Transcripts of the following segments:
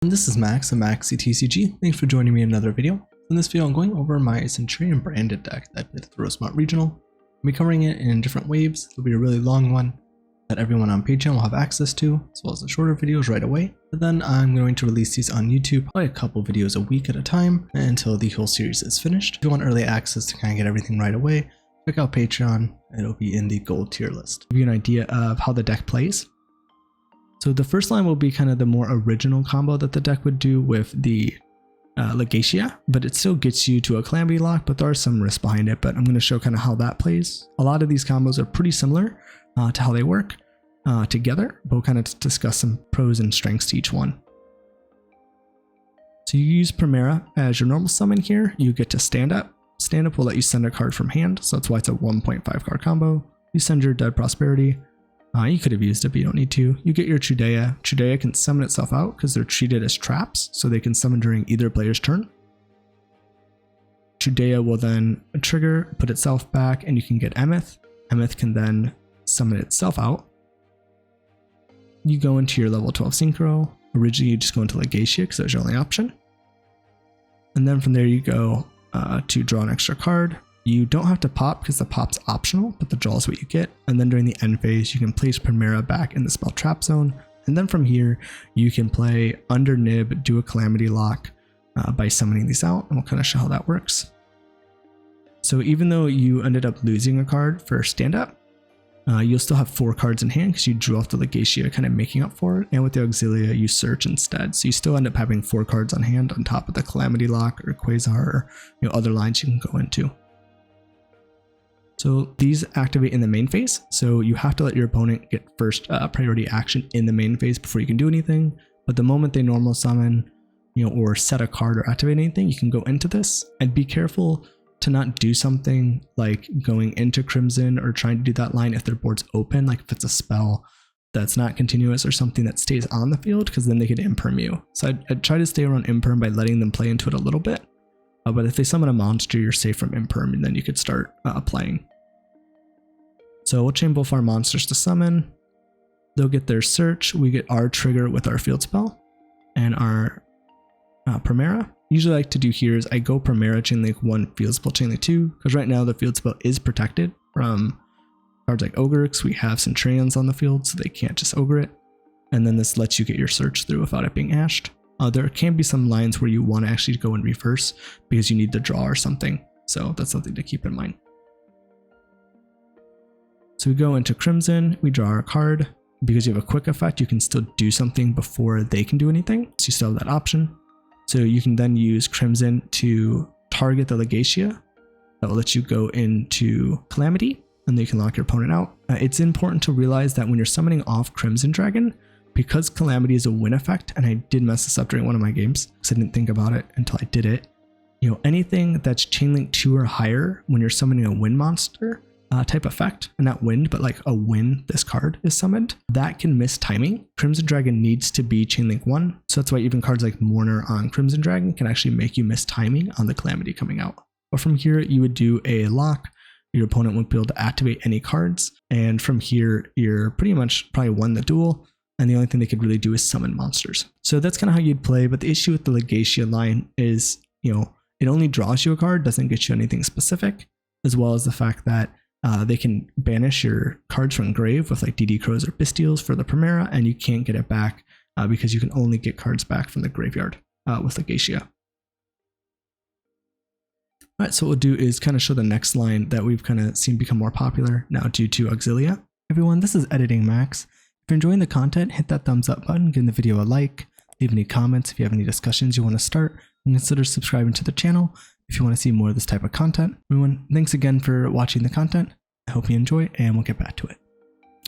And this is Max of Max CTCG. Thanks for joining me in another video. In this video, I'm going over my Centur-Ion branded deck that I played at the Rosemont Regional. I'll be covering it in different waves. It'll be a really long one that everyone on Patreon will have access to, as well as the shorter videos right away. But then I'm going to release these on YouTube, probably a couple videos a week at a time until the whole series is finished. If you want early access to kind of get everything right away, check out Patreon. It'll be in the gold tier list. Give you an idea of how the deck plays. So the first line will be kind of the more original combo that the deck would do with the Legatia, but it still gets you to a Calamity lock, but there are some risks behind it, but I'm going to show kind of how that plays. A lot of these combos are pretty similar to how they work together, but we'll kind of discuss some pros and strengths to each one. So you use Primera as your normal summon here. You get to stand up. Stand up will let you send a card from hand, so that's why it's a 1.5 card combo. You send your Dead Prosperity. You could have used it, but you don't need to. You get your Trudea. Trudea can summon itself out because they're treated as traps, so they can summon during either player's turn. Trudea will then trigger, put itself back, and you can get Emeth. Emeth can then summon itself out. You go into your level 12 Synchro. Originally, you just go into Legatia because that was your only option. And then from there, you go to draw an extra card. You don't have to pop because the pop's optional, but the draw is what you get. And then during the end phase, you can place Primera back in the spell trap zone. And then from here, you can play under Nib, do a Calamity lock by summoning these out. And we'll kind of show how that works. So even though you ended up losing a card for stand up, you'll still have 4 cards in hand because you drew off the Legatia, kind of making up for it. And with the Auxila, you search instead. So you still end up having 4 cards on hand on top of the Calamity lock or Quasar or other lines you can go into. So these activate in the main phase, so you have to let your opponent get first priority action in the main phase before you can do anything. But the moment they normal summon, or set a card or activate anything, you can go into this. And be careful to not do something like going into Crimson or trying to do that line if their board's open, like if it's a spell that's not continuous or something that stays on the field, because then they could imperm you. So I'd try to stay around imperm by letting them play into it a little bit. But if they summon a monster, you're safe from imperm, and then you could start playing. So we'll chain both our monsters to summon. They'll get their search. We get our trigger with our field spell and our Primera. Usually I like to do here is I go Primera, chain link 1, field spell, chain link 2, because right now the field spell is protected from cards like Ogre, because we have Centur-Ions on the field, so they can't just Ogre it. And then this lets you get your search through without it being ashed. There can be some lines where you want to actually go in reverse because you need the draw or something. So that's something to keep in mind. So we go into Crimson, we draw our card. Because you have a quick effect, you can still do something before they can do anything. So you still have that option. So you can then use Crimson to target the Legatia. That will let you go into Calamity, and then you can lock your opponent out. It's important to realize that when you're summoning off Crimson Dragon, because Calamity is a win effect, and I did mess this up during one of my games because I didn't think about it until I did it. Anything that's chain link 2 or higher when you're summoning a win monster, type effect, and not wind, but like a win, this card is summoned, that can miss timing. Crimson Dragon needs to be chain link 1, so that's why even cards like Mourner on Crimson Dragon can actually make you miss timing on the Calamity coming out. But from here, you would do a lock. Your opponent won't be able to activate any cards, and from here, you're pretty much probably won the duel, and the only thing they could really do is summon monsters. So that's kind of how you'd play, but the issue with the Legatia line is, it only draws you a card, doesn't get you anything specific, as well as the fact that they can banish your cards from grave with like DD Crows or Bestials for the Primera, and you can't get it back because you can only get cards back from the graveyard with Legatia. Alright, so what we'll do is kind of show the next line that we've kind of seen become more popular now due to Auxilia. Everyone, this is Editing Max. If you're enjoying the content, hit that thumbs up button, give the video a like, leave any comments if you have any discussions you want to start, and consider subscribing to the channel if you want to see more of this type of content. Everyone, thanks again for watching the content. I hope you enjoy, and we'll get back to it.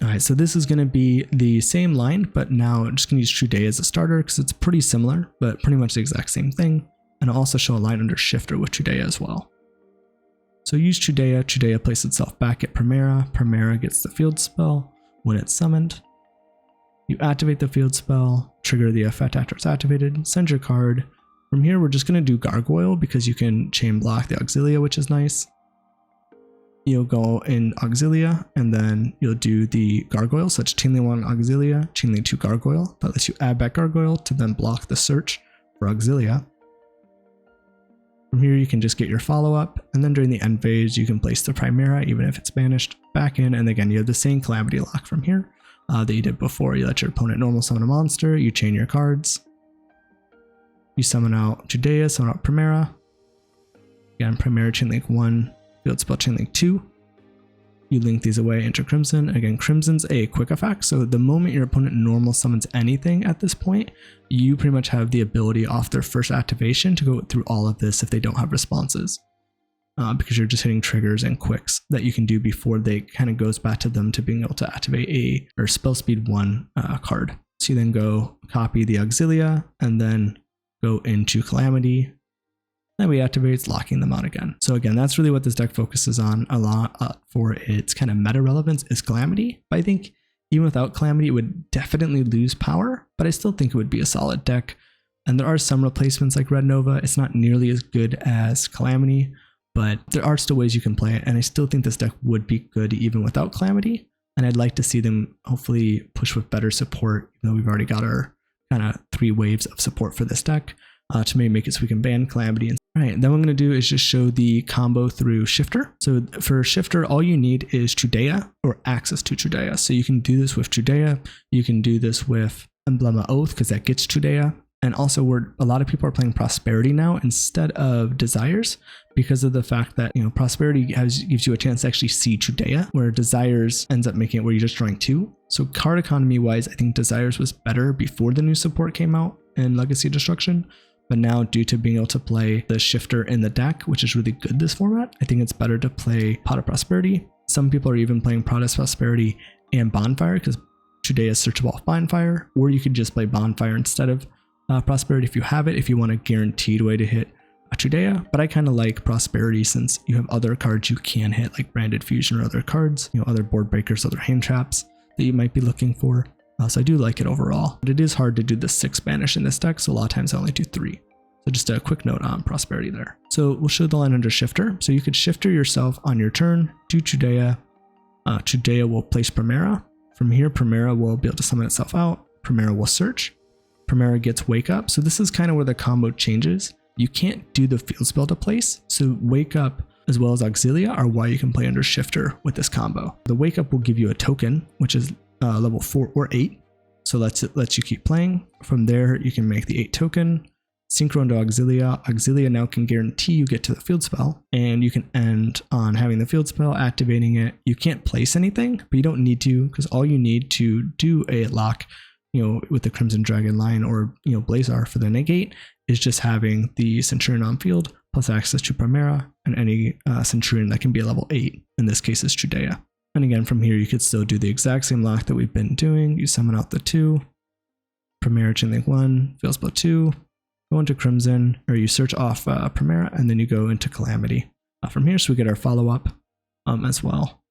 Alright, so this is going to be the same line, but now I'm just going to use Trudea as a starter because it's pretty similar, but pretty much the exact same thing. And I'll also show a line under Shifter with Trudea as well. So use Trudea, Trudea places itself back at Primera, Primera gets the field spell when it's summoned. You activate the field spell, trigger the effect after it's activated, send your card. From here, we're just going to do Gargoyle because you can chain block the Auxilia, which is nice. you'll go in Auxilia, and then you'll do the Gargoyle. So it's Chainlink 1 Auxilia, Chainlink 2 Gargoyle. That lets you add back Gargoyle to then block the search for Auxilia. From here, you can just get your follow-up, and then during the end phase, you can place the Primera, even if it's banished, back in, and again, you have the same Calamity lock from here that you did before. You let your opponent normal summon a monster, you chain your cards, you summon out Trudea, summon out Primera. Again, Primera Chainlink 1, field spell Chainlink 2. You link these away into Crimson. Again, Crimson's a quick effect, so the moment your opponent normal summons anything at this point, you pretty much have the ability off their first activation to go through all of this if they don't have responses. Because you're just hitting triggers and quicks that you can do before they kind of goes back to them to being able to activate or spell speed 1 card. So you then go copy the Auxilia and then go into Calamity. Then we activate, locking them out again. So again, that's really what this deck focuses on a lot for its kind of meta relevance is Calamity. But I think even without Calamity, it would definitely lose power, but I still think it would be a solid deck. And there are some replacements like Red Nova. It's not nearly as good as Calamity, but there are still ways you can play it. And I still think this deck would be good even without Calamity. And I'd like to see them hopefully push with better support, even though we've already got our kind of 3 waves of support for this deck to maybe make it so we can ban Calamity. All right, then what I'm going to do is just show the combo through Shifter. So for Shifter, all you need is Trudea or access to Trudea. So you can do this with Trudea. You can do this with Emblema Oath because that gets Trudea. And also a lot of people are playing Prosperity now instead of Desires because of the fact that, you know, Prosperity gives you a chance to actually see Trudea, where Desires ends up making it where you're just drawing 2. So card economy wise, I think Desires was better before the new support came out in Legacy Destruction. But now, due to being able to play the Shifter in the deck, which is really good this format, I think it's better to play Pot of Prosperity. Some people are even playing Pot of Prosperity and Bonfire because Trudea is searchable off Bonfire, or you could just play Bonfire instead of Prosperity if you have it, if you want a guaranteed way to hit a Trudea. But I kind of like Prosperity since you have other cards you can hit, like Branded Fusion or other cards, you know, other board breakers, other hand traps that you might be looking for. So I do like it overall, but it is hard to do the 6 banish in this deck, so a lot of times I only do 3. So just a quick note on Prosperity there. So we'll show the line under Shifter. So you could Shifter yourself on your turn, do Trudea. Trudea will place Primera. From here, Primera will be able to summon itself out. Primera will search. Primera gets Wake Up. So this is kind of where the combo changes. You can't do the field spell to place. So Wake Up as well as Auxilia are why you can play under Shifter with this combo. The Wake Up will give you a token, which is level 4 or 8. So lets you keep playing. From there, you can make the 8 token, synchro into Auxilia. Auxilia now can guarantee you get to the field spell, and you can end on having the field spell, activating it. You can't place anything, but you don't need to, because all you need to do a lock, you know, with the Crimson Dragon line or, you know, Blazar for the negate is just having the Centurion on field plus access to Primera and any Centurion that can be a level 8. In this case, is Trudea. And again, from here, you could still do the exact same lock that we've been doing. You summon out the 2, Primera Chainlink 1, field spell 2, go into Crimson, or you search off Primera, and then you go into Calamity. From here, so we get our follow-up as well.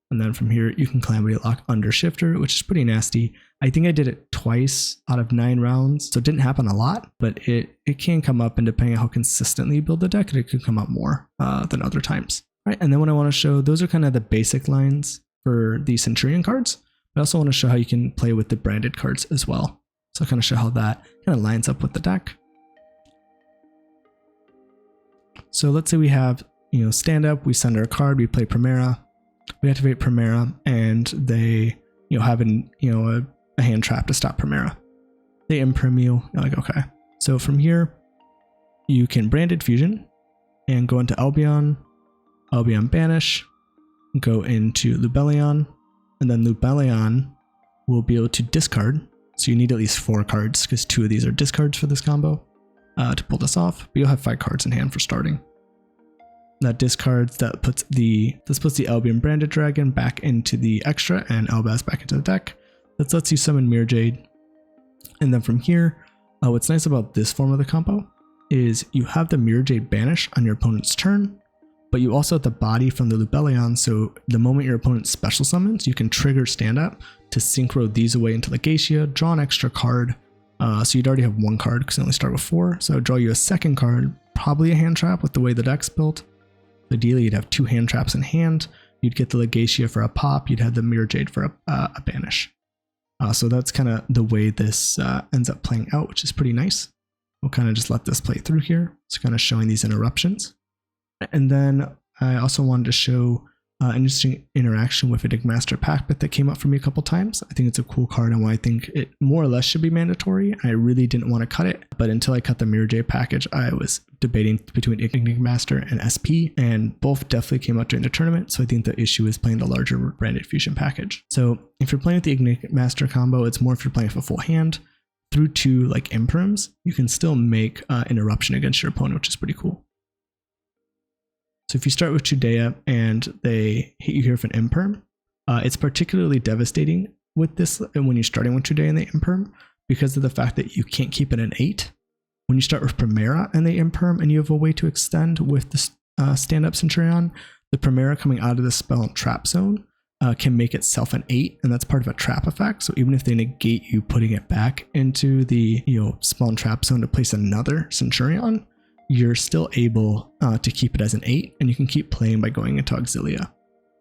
And then from here, you can Calamity lock under Shifter, which is pretty nasty. I think I did it twice out of 9 rounds, so it didn't happen a lot, but it can come up, and depending on how consistently you build the deck, it could come up more than other times. All right, and then what I want to show, those are kind of the basic lines for the Centurion cards. I also want to show how you can play with the branded cards as well. So I'll kind of show how that kind of lines up with the deck. So let's say we have, you know, stand up, we send our card, we play Primera, we activate Primera, and they, you know, have a hand trap to stop Primera. They imprim you, you're like, okay. So from here, you can Branded Fusion and go into Albion Banish, go into Lubellion, and then Lubellion will be able to discard. So you need at least 4 cards because 2 of these are discards for this combo to pull this off. But you'll have 5 cards in hand for starting. That discards, that puts the Albion Branded Dragon back into the extra and Elbaz back into the deck. That lets you summon Mirror Jade. And then from here, what's nice about this form of the combo is you have the Mirror Jade banish on your opponent's turn, but you also have the body from the Lubellion, so the moment your opponent special summons, you can trigger stand up to synchro these away into Legatia, draw an extra card. So you'd already have 1 card because you only start with 4. So draw you a second card, probably a hand trap with the way the deck's built. Ideally, you'd have 2 hand traps in hand. You'd get the Legatia for a pop. You'd have the Mirror Jade for a banish. So that's kind of the way this ends up playing out, which is pretty nice. We'll kind of just let this play through here. It's kind of showing these interruptions. And then I also wanted to show an interesting interaction with Enigmaster Pack Bit that came up for me a couple times. I think it's a cool card and why I think it more or less should be mandatory. I really didn't want to cut it, but until I cut the Mirror Jade package, I was debating between Enigmaster and SP, and both definitely came out during the tournament. So I think the issue is playing the larger branded fusion package. So if you're playing with the Enigmaster combo, it's more if you're playing with a full hand. Through 2 like imperms, you can still make interruption against your opponent, which is pretty cool. So if you start with Trudea and they hit you here with an imperm, it's particularly devastating with this and when you're starting with Trudea and the imperm because of the fact that you can't keep it an 8. When you start with Primera and the imperm and you have a way to extend with the stand-up Centur-Ion, the Primera coming out of the spell and trap zone can make itself an 8, and that's part of a trap effect. So even if they negate you putting it back into the spell and trap zone to place another Centur-Ion, you're still able to keep it as an 8, and you can keep playing by going into Auxilia.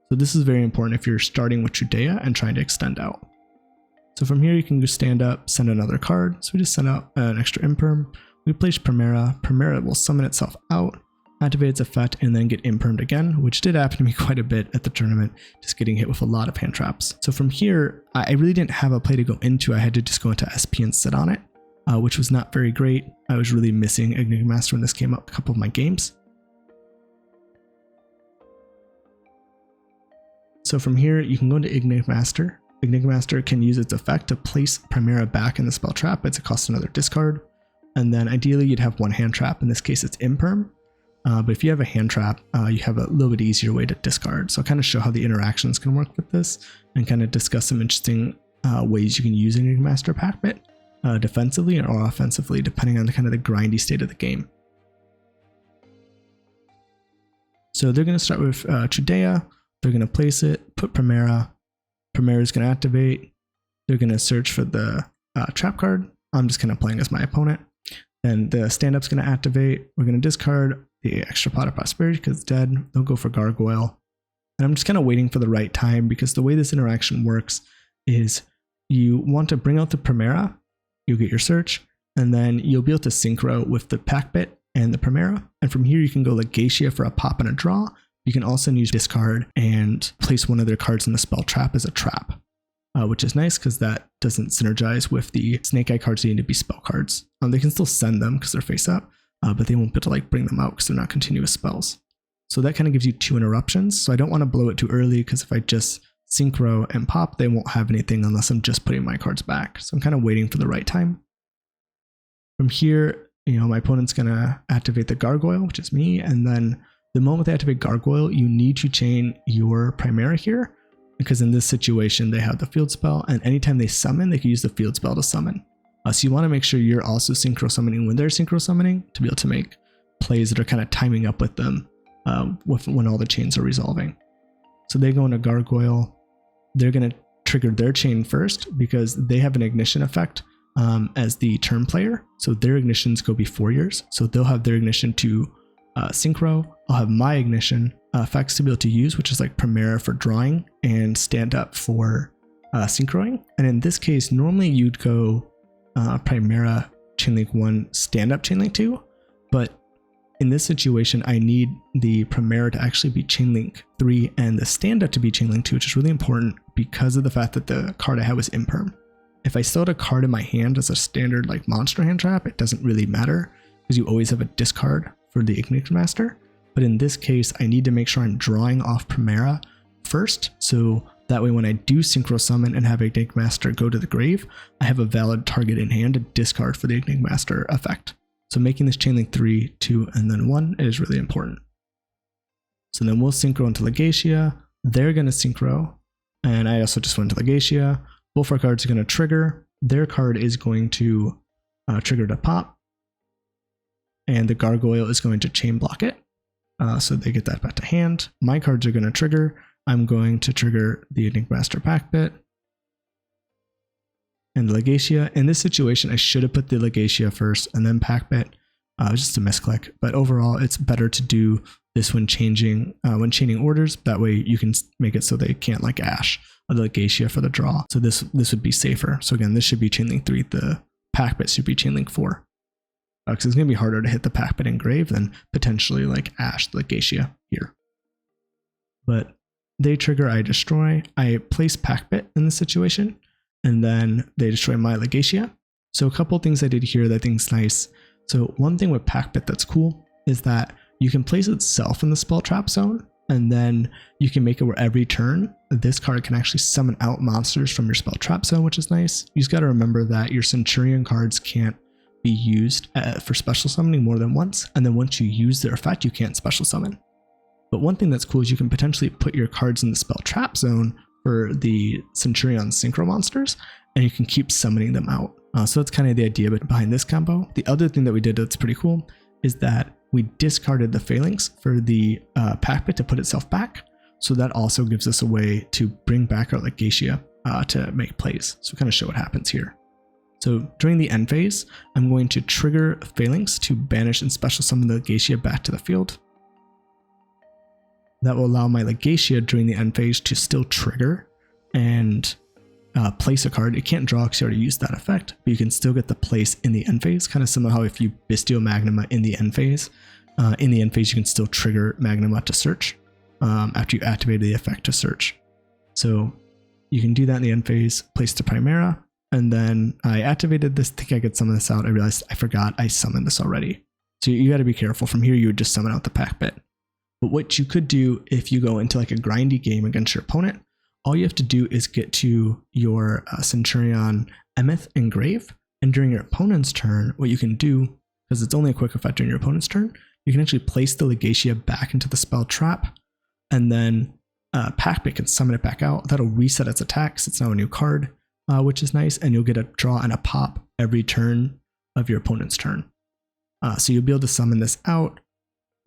So this is very important if you're starting with Trudea and trying to extend out. So from here you can just stand up, send another card. So we just send out an extra imperm. We place Primera. Primera will summon itself out, activate its effect, and then get impermed again, which did happen to me quite a bit at the tournament, just getting hit with a lot of hand traps. So from here, I really didn't have a play to go into. I had to just go into SP and sit on it, which was not very great. I was really missing Enigmaster when this came up a couple of my games. So from here, you can go into Enigmaster. Enigmaster can use its effect to place Primera back in the spell trap. It's a cost another discard. And then ideally you'd have 1 hand trap. In this case, it's imperm. But if you have a hand trap, you have a little bit easier way to discard. So I'll kind of show how the interactions can work with this and kind of discuss some interesting ways you can use Enigmaster Pack Bit defensively or offensively, depending on the kind of the grindy state of the game. So they're going to start with Trudea. They're going to place it, put Primera. Primera is going to activate. They're going to search for the trap card. I'm just kind of playing as my opponent. And the stand-up's going to activate. We're going to discard the extra Pot of Prosperity because it's dead. They'll go for Gargoyle. And I'm just kind of waiting for the right time because the way this interaction works is you want to bring out the Primera, you'll get your search, and then you'll be able to synchro with the Pack Bit and the Primera. And from here, you can go Legatia for a pop and a draw. You can also use discard and place one of their cards in the spell trap as a trap, which is nice because that doesn't synergize with the Snake Eye cards that need to be spell cards. They can still send them because they're face up, but they won't be able to bring them out because they're not continuous spells. So that kind of gives you 2 interruptions. So I don't want to blow it too early because if I just synchro and pop, they won't have anything unless I'm just putting my cards back. So I'm kind of waiting for the right time. From here, my opponent's going to activate the Gargoyle, which is me, and then the moment they activate Gargoyle, you need to chain your Primera here, because in this situation, they have the field spell, and anytime they summon, they can use the field spell to summon. So you want to make sure you're also synchro summoning when they're synchro summoning to be able to make plays that are kind of timing up with them when all the chains are resolving. So they go into Gargoyle. They're going to trigger their chain first because they have an ignition effect as the turn player. So their ignitions go before yours. So they'll have their ignition to synchro. I'll have my ignition effects to be able to use, which is like Primera for drawing and stand up for synchroing. And in this case, normally you'd go Primera chainlink 1, stand up chainlink 2, but in this situation, I need the Primera to actually be chainlink 3 and the stand up to be chainlink 2, which is really important because of the fact that the card I have was imperm. If I still had a card in my hand as a standard monster hand trap, it doesn't really matter because you always have a discard for the Enigmaster. But in this case, I need to make sure I'm drawing off Primera first. So that way when I do synchro summon and have Enigmaster go to the grave, I have a valid target in hand to discard for the Enigmaster effect. So making this chainlink 3, 2, and then 1 is really important. So then we'll synchro into Legatia. They're going to synchro. And I also just went to Legatia. Both our cards are going to trigger. Their card is going to trigger to pop. And the Gargoyle is going to chain block it. So they get that back to hand. My cards are going to trigger. I'm going to trigger the Enigmaster Pack Bit and the Legatia. In this situation, I should have put the Legatia first and then Pack Bit. Just a misclick. But overall, it's better to do this when chaining orders. That way you can make it so they can't like Ash or the Legatia for the draw. So this would be safer. So again, this should be chain link 3. The pack bit should be chain link 4. Because it's going to be harder to hit the pack bit engrave than potentially like Ash the Legatia here. But they trigger, I destroy. I place pack bit in this situation, and then they destroy my Legatia. So a couple things I did here that I think is nice. So one thing with pack bit that's cool is that you can place itself in the spell trap zone, and then you can make it where every turn this card can actually summon out monsters from your spell trap zone, which is nice. You just got to remember that your Centur-Ion cards can't be used for special summoning more than once, and then once you use their effect, you can't special summon. But one thing that's cool is you can potentially put your cards in the spell trap zone for the Centur-Ion synchro monsters, and you can keep summoning them out. So that's kind of the idea behind this combo. The other thing that we did that's pretty cool is that we discarded the phalanx for the pack bit to put itself back. So that also gives us a way to bring back our Legatia to make plays. So kind of show what happens here. So during the end phase, I'm going to trigger phalanx to banish and special summon the Legatia back to the field. That will allow my Legatia during the end phase to still trigger and place a card. It can't draw because you already used that effect, but you can still get the place in the end phase, kind of similar how if you Bistio Magnuma in the end phase, you can still trigger Magnuma to search after you activated the effect to search. So you can do that in the end phase, place the Primera, and then I activated this, think I could summon this out. I realized I forgot I summoned this already. So you got to be careful. From here, you would just summon out the pack bit. But what you could do if you go into like a grindy game against your opponent, all you have to do is get to your Centur-Ion Emeth engrave, and during your opponent's turn, what you can do, because it's only a quick effect during your opponent's turn, you can actually place the Legatia back into the spell trap, and then pack bit can summon it back out. That'll reset its attacks. It's now a new card, which is nice, and you'll get a draw and a pop every turn of your opponent's turn. So you'll be able to summon this out,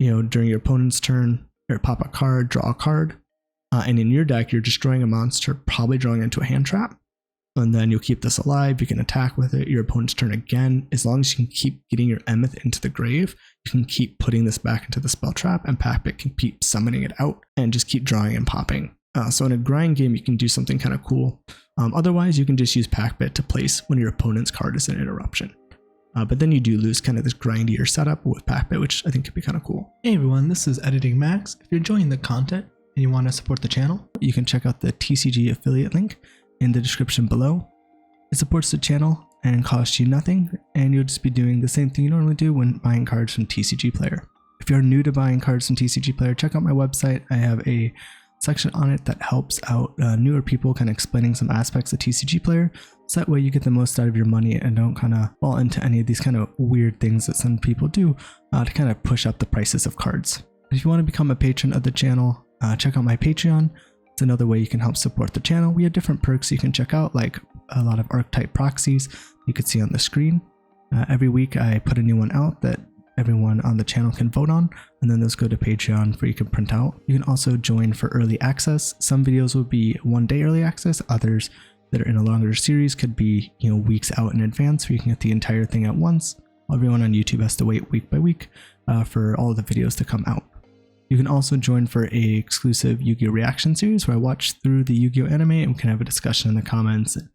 during your opponent's turn, or pop a card, draw a card, and in your deck, you're destroying a monster, probably drawing into a hand trap, and then you'll keep this alive. You can attack with it your opponent's turn again. As long as you can keep getting your Emeth into the grave, you can keep putting this back into the spell trap, and Packbit can keep summoning it out and just keep drawing and popping. So in a grind game, you can do something kind of cool. Otherwise, you can just use Packbit to place when your opponent's card is an interruption. But then you do lose kind of this grindier setup with Packbit, which I think could be kind of cool. Hey everyone, this is Editing Max. If you're enjoying the content and you want to support the channel, you can check out the TCG affiliate link in the description below. It supports the channel and costs you nothing, and you'll just be doing the same thing you normally do when buying cards from TCG Player. If you're new to buying cards from TCG Player, check out my website. I have a section on it that helps out newer people, kind of explaining some aspects of TCG Player, so that way you get the most out of your money and don't kind of fall into any of these kind of weird things that some people do to kind of push up the prices of cards. If you want to become a patron of the channel, check out my Patreon. It's another way you can help support the channel. We have different perks you can check out, like a lot of archetype proxies you could see on the screen. Every week I put a new one out that everyone on the channel can vote on, and then those go to Patreon for you can print out. You can also join for early access. Some videos will be 1 day early access, others that are in a longer series could be weeks out in advance, where you can get the entire thing at once. Everyone on YouTube has to wait week by week for all of the videos to come out. You can also join for a exclusive Yu-Gi-Oh! Reaction series where I watch through the Yu-Gi-Oh! Anime and we can have a discussion in the comments and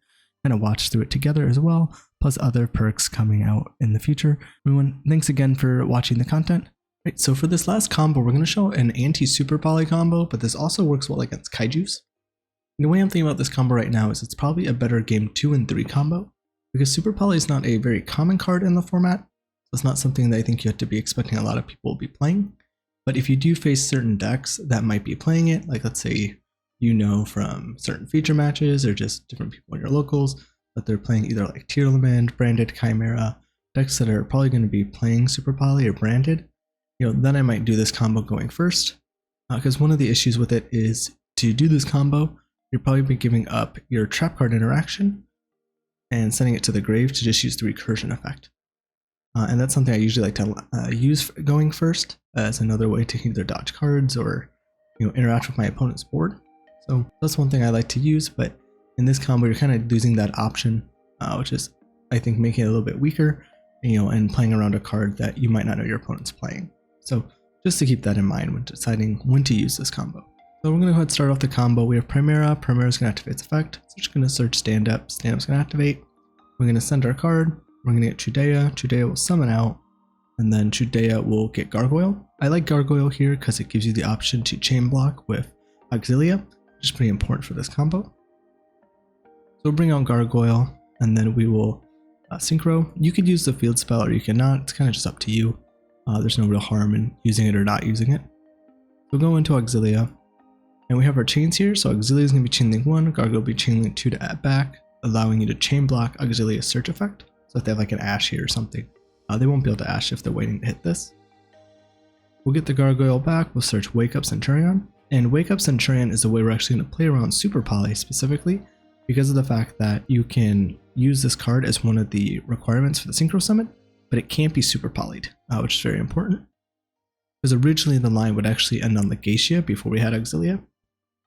kind of watch through it together as well, plus other perks coming out in the future. Everyone, thanks again for watching the content. Right, so for this last combo, we're going to show an anti-super poly combo, but this also works well against Kaijus. And the way I'm thinking about this combo right now is it's probably a better game 2 and 3 combo, because super poly is not a very common card in the format, so it's not something that I think you have to be expecting a lot of people will be playing. But if you do face certain decks that might be playing it, like let's say from certain feature matches or just different people in your locals, that they're playing either like Tearlament, Branded Chimera, decks that are probably going to be playing Super Poly or Branded, then I might do this combo going first. Because one of the issues with it is to do this combo, you're probably be giving up your trap card interaction and sending it to the grave to just use the recursion effect. And that's something I usually like to use going first as another way to either dodge cards or interact with my opponent's board. So that's one thing I like to use, but in this combo you're kind of losing that option, which is I think making it a little bit weaker, and playing around a card that you might not know your opponent's playing. So just to keep that in mind when deciding when to use this combo. So we're going to go ahead and start off the combo. We have Primera. Primera is going to activate its effect. So we're just going to search stand up. Stand up is going to activate. We're going to send our card. We're going to get Trudea. Trudea will summon out. And then Trudea will get Gargoyle. I like Gargoyle here because it gives you the option to chain block with Auxila, which is pretty important for this combo. So we'll bring out Gargoyle, and then we will synchro. You could use the field spell or you cannot. It's kind of just up to you. There's no real harm in using it or not using it. We'll go into Auxila, and we have our chains here. So Auxila is going to be chain link 1, Gargoyle will be chain link 2 to add back, allowing you to chain block Auxilia's search effect. So if they have like an Ash here or something, they won't be able to Ash if they're waiting to hit this. We'll get the Gargoyle back. We'll search Wake Up Centur-Ion. And Wake Up Centur-Ion is the way we're actually going to play around Super Poly specifically because of the fact that you can use this card as one of the requirements for the Synchro Summon, but it can't be Super Polyed, which is very important. Because originally the line would actually end on Legatia before we had Auxila.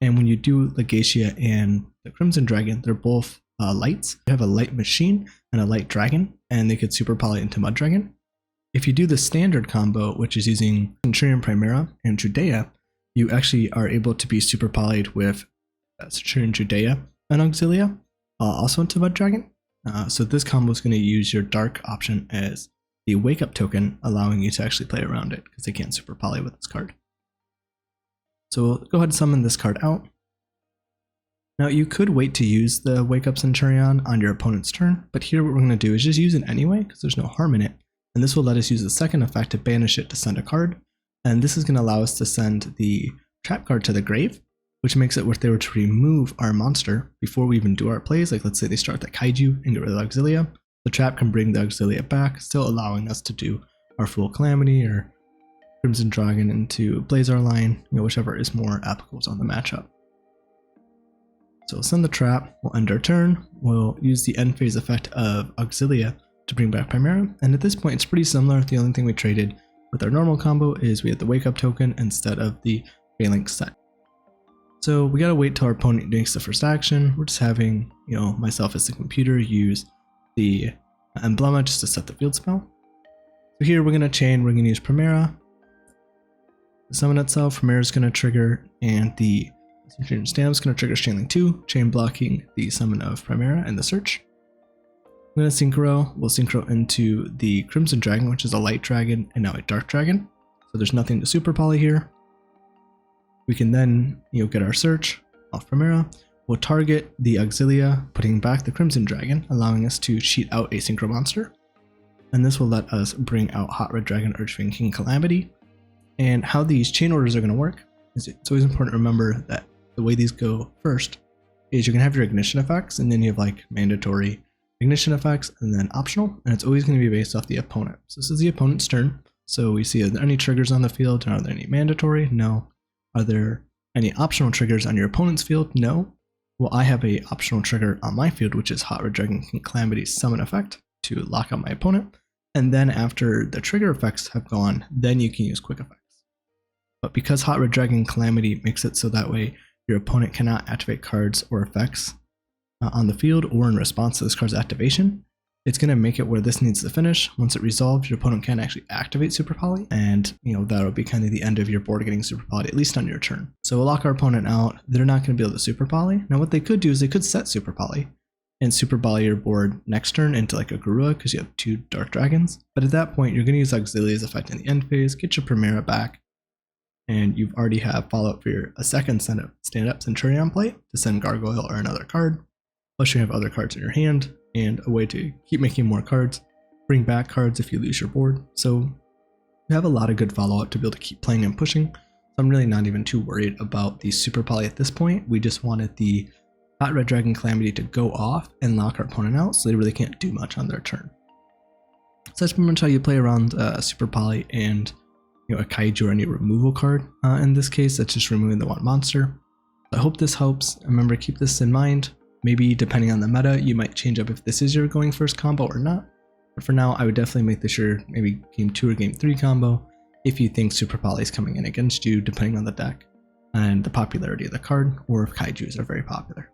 And when you do Legatia and the Crimson Dragon, they're both lights. You have a light machine and a light dragon, and they could Super Poly into Mud Dragon. If you do the standard combo, which is using Centur-Ion Primera and Trudea, you actually are able to be Super Polyed with Centur-Ion Trudea and Auxila, also into Mud Dragon. So this combo is going to use your Dark option as the Wake Up token, allowing you to actually play around it because they can't Super Poly with this card. So we'll go ahead and summon this card out. Now you could wait to use the Wake Up Centur-Ion on your opponent's turn, but here what we're going to do is just use it anyway because there's no harm in it. And this will let us use the second effect to banish it to send a card. And this is going to allow us to send the trap card to the grave, which makes it where if they were to remove our monster before we even do our plays, like let's say they start the Kaiju and get rid of the Auxila, the trap can bring the Auxila back, still allowing us to do our full Calamity or Crimson Dragon into Blazar line, whichever is more applicable on the matchup. So we'll send the trap, we'll end our turn, we'll use the end phase effect of Auxila to bring back Primera, and at this point it's pretty similar. The only thing we traded with our normal combo is we had the Wake Up token instead of the Phalanx set. So we gotta wait till our opponent makes the first action. We're just having, myself as the computer use the Emblema just to set the field spell. So here we're gonna chain, we're gonna use Primera. The summon itself, Primera is gonna trigger, and the stand is gonna trigger chain link 2, chain blocking the summon of Primera and the search. I'm going to synchro. We'll synchro into the Crimson Dragon, which is a light dragon and now a dark dragon. So there's nothing to Super Poly here. We can then, get our search off Primera. We'll target the Auxila, putting back the Crimson Dragon, allowing us to cheat out a Synchro monster. And this will let us bring out Hot Red Dragon, Archfiend King, Calamity. And how these chain orders are going to work is it's always important to remember that the way these go first is you're going to have your ignition effects, and then you have like mandatory ignition effects and then optional, and it's always going to be based off the opponent. So this is the opponent's turn. So we see, are there any triggers on the field? Are there any mandatory? No. Are there any optional triggers on your opponent's field? No. Well, I have a optional trigger on my field, which is Hot Red Dragon King Calamity's summon effect to lock out my opponent. And then after the trigger effects have gone, then you can use quick effects. But because Hot Red Dragon Calamity makes it so that way your opponent cannot activate cards or effects on the field or in response to this card's activation, it's going to make it where this needs to finish. Once it resolves, your opponent can actually activate Super Poly, and that'll be kind of the end of your board getting Super Poly, at least on your turn. So we'll lock our opponent out. They're not going to be able to Super Poly. Now what they could do is they could set Super Poly and Super Poly your board next turn into like a Garua because you have 2 Dark Dragons. But at that point, you're going to use Auxilia's effect in the end phase, get your Primera back, and you've already have follow-up for a second stand-up Centur-Ion play to send Gargoyle or another card. Plus you have other cards in your hand and a way to keep making more cards, bring back cards if you lose your board. So you have a lot of good follow-up to be able to keep playing and pushing. So I'm really not even too worried about the Super Poly at this point. We just wanted the Hot Red Dragon Calamity to go off and lock our opponent out, so they really can't do much on their turn. So that's pretty much how you play around Super Poly and a Kaiju or any removal card. In this case, that's just removing the one monster. I hope this helps. Remember, keep this in mind. Maybe depending on the meta, you might change up if this is your going first combo or not. But for now, I would definitely make this your maybe game 2 or game 3 combo if you think Super Poly is coming in against you, depending on the deck and the popularity of the card, or if Kaijus are very popular.